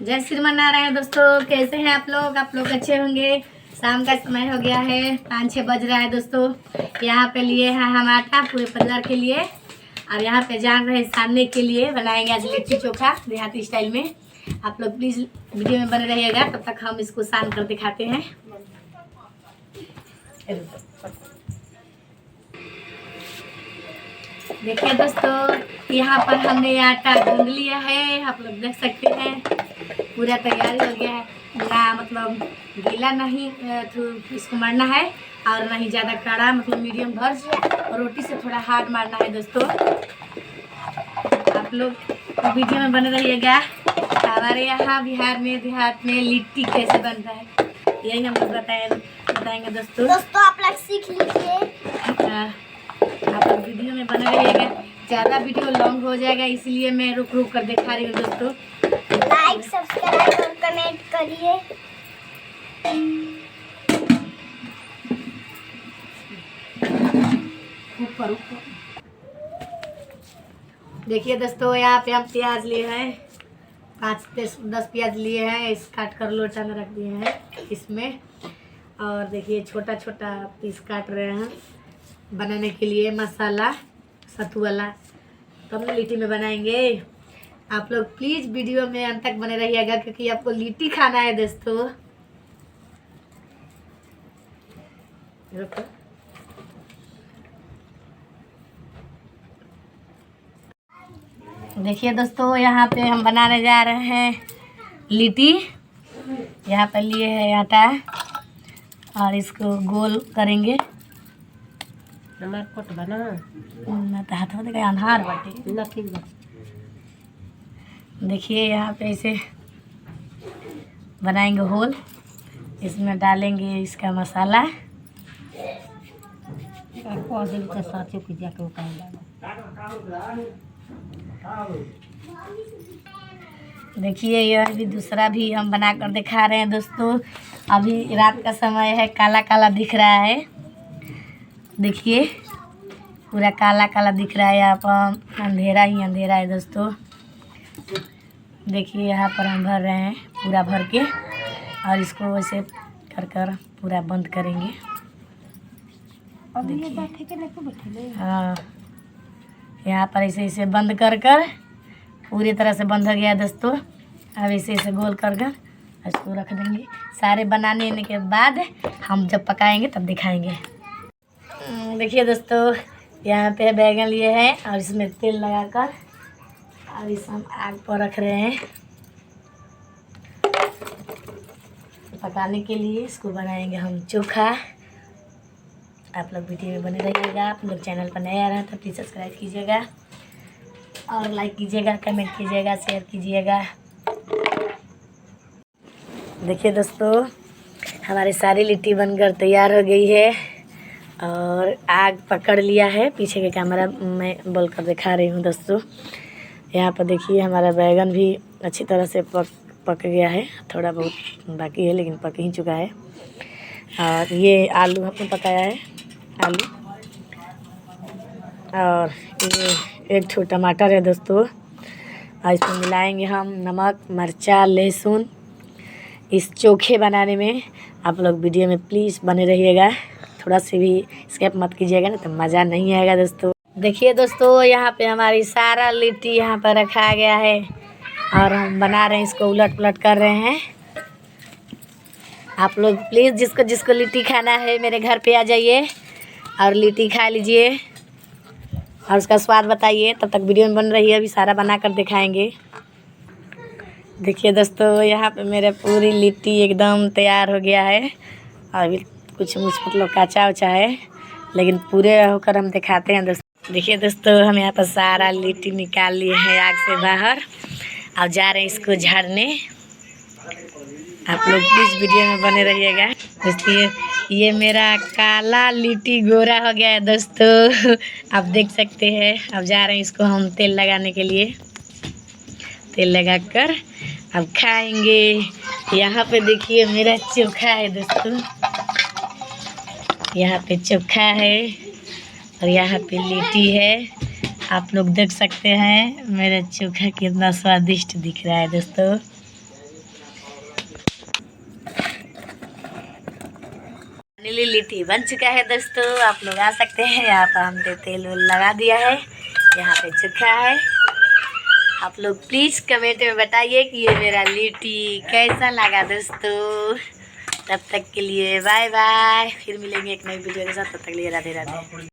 जय श्रीमान नारायण दोस्तों, कैसे हैं आप लोग अच्छे होंगे। शाम का समय हो गया है, 5-6 बज रहा है दोस्तों। यहाँ पे लिए हैं हम आटा पूरे परिवार के लिए, और यहाँ पे जान रहे सानने के लिए बनाएंगे आज लिट्टी चोखा देहाती स्टाइल में। आप लोग प्लीज़ वीडियो में बने रहिएगा, तब तक हम इसको सान कर दिखाते हैं। देखिए दोस्तों, यहाँ पर हमने आटा गूंद लिया है, आप लोग देख सकते हैं। पूरा तैयारी हो गया है, ना मतलब गीला नहीं इसको मारना है, और नहीं ज़्यादा कड़ा, मतलब मीडियम भर्ज, और रोटी से थोड़ा हार्ड मारना है दोस्तों। आप लोग वीडियो में बने रहिएगा। हमारे यहाँ बिहार में देहात में लिट्टी कैसे बनता है, यही हम लोग बताएंगे दोस्तों। आप लोग सीख लीजिए। आप लोग वीडियो में बने रहिएगा। ज़्यादा वीडियो लॉन्ग हो जाएगा, इसलिए मैं रुक रुक कर दिखा रही हूँ दोस्तों। लाइक, सब्सक्राइब और कमेंट करिए। देखिए दोस्तों, यहाँ पे हम प्याज लिए हैं, 5 से 10 प्याज लिए हैं, इस काट कर लोटा में रख दिए हैं इसमें। और देखिए छोटा छोटा पीस काट रहे हैं बनाने के लिए मसाला सत्तू वाला, तब ना लिट्टी में बनाएंगे। आप लोग प्लीज़ वीडियो में अंत तक बने रहिएगा, क्योंकि आपको लिट्टी खाना है दोस्तों। देखिए दोस्तों, यहाँ पे हम बनाने जा रहे हैं लिट्टी। यहाँ पर लिए है आटा, और इसको गोल करेंगे। हमार कोट बना तो हाथ में देखा अनहार बाटे ना, ठीक बा। देखिए यहाँ पे ऐसे बनाएंगे होल, इसमें डालेंगे इसका मसाला। दिन के साथ ही जाके देखिए यह भी दूसरा भी हम बना कर दिखा रहे हैं दोस्तों। अभी रात का समय है, काला काला दिख रहा है। देखिए पूरा काला काला दिख रहा है, यहाँ पर अंधेरा ही अंधेरा है दोस्तों। देखिए यहाँ पर हम भर रहे हैं पूरा भर के, और इसको वैसे कर कर पूरा बंद करेंगे। हाँ, यहाँ पर ऐसे ऐसे बंद कर कर पूरी तरह से बंद हो गया दोस्तों। अब ऐसे ऐसे गोल कर कर इसको रख देंगे। सारे बनाने के बाद हम जब पकाएंगे तब दिखाएंगे। देखिए दोस्तों, यहाँ पे बैगन लिए हैं, और इसमें तेल लगाकर और इस हम आग पर रख रहे हैं पकाने के लिए। इसको बनाएंगे हम चोखा। आप लोग वीडियो में बने रहिएगा। आप लोग चैनल पर नया आ रहा है तो प्लीज़ सब्सक्राइब कीजिएगा, और लाइक कीजिएगा, कमेंट कीजिएगा, शेयर कीजिएगा। देखिए दोस्तों, हमारी सारी लिट्टी बनकर तैयार हो गई है, और आग पकड़ लिया है। पीछे के कैमरा में बोल कर दिखा रही हूँ दोस्तों। यहाँ पर देखिए हमारा बैगन भी अच्छी तरह से पक गया है, थोड़ा बहुत बाकी है लेकिन पक ही चुका है। और ये आलू हमने पकाया है, आलू, और ये एक छोटा टमाटर है दोस्तों। और इसमें मिलाएंगे हम नमक, मिर्चा, लहसुन इस चोखे बनाने में। आप लोग वीडियो में प्लीज़ बने रहिएगा, थोड़ा सा भी स्किप मत कीजिएगा, ना तो मज़ा नहीं आएगा दोस्तों। देखिए दोस्तों, यहाँ पे हमारी सारा लिट्टी यहाँ पर रखा गया है, और हम बना रहे हैं, इसको उलट पुलट कर रहे हैं। आप लोग प्लीज़ जिसको जिसको लिट्टी खाना है मेरे घर पे आ जाइए और लिट्टी खा लीजिए, और उसका स्वाद बताइए। तब तक वीडियो में बन रही है, अभी सारा बना कर दिखाएंगे। देखिए दोस्तों, यहाँ पे मेरे पूरी लिट्टी एकदम तैयार हो गया है। अभी कुछ मुझ मतलब कच्चा उचा है, लेकिन पूरे होकर हम दिखाते हैं दोस्तों। देखिए दोस्तों, हम यहाँ पर सारा लिट्टी निकाल लिए हैं आग से बाहर, और जा रहे हैं इसको झाड़ने। आप लोग प्लीज़ वीडियो में बने रहिएगा। इसलिए ये मेरा काला लिट्टी गोरा हो गया है दोस्तों, आप देख सकते हैं। अब जा रहे हैं इसको हम तेल लगाने के लिए, तेल लगाकर अब खाएंगे। यहाँ पे देखिए मेरा चोखा है दोस्तों, यहाँ पे चोखा है, और यहाँ पे लिट्टी है। आप लोग देख सकते हैं मेरा चोखा कितना स्वादिष्ट दिख रहा है दोस्तों। फाइनली लिट्टी बन चुका है दोस्तों, आप लोग आ सकते हैं। यहाँ पर हमने तेल वेल लगा दिया है, यहाँ पे चोखा है। आप लोग प्लीज़ कमेंट में बताइए कि ये मेरा लिट्टी कैसा लगा दोस्तों। तब तक के लिए बाय बाय, फिर मिलेंगे एक नई वीडियो के साथ। तब तक के लिए राधे राधे।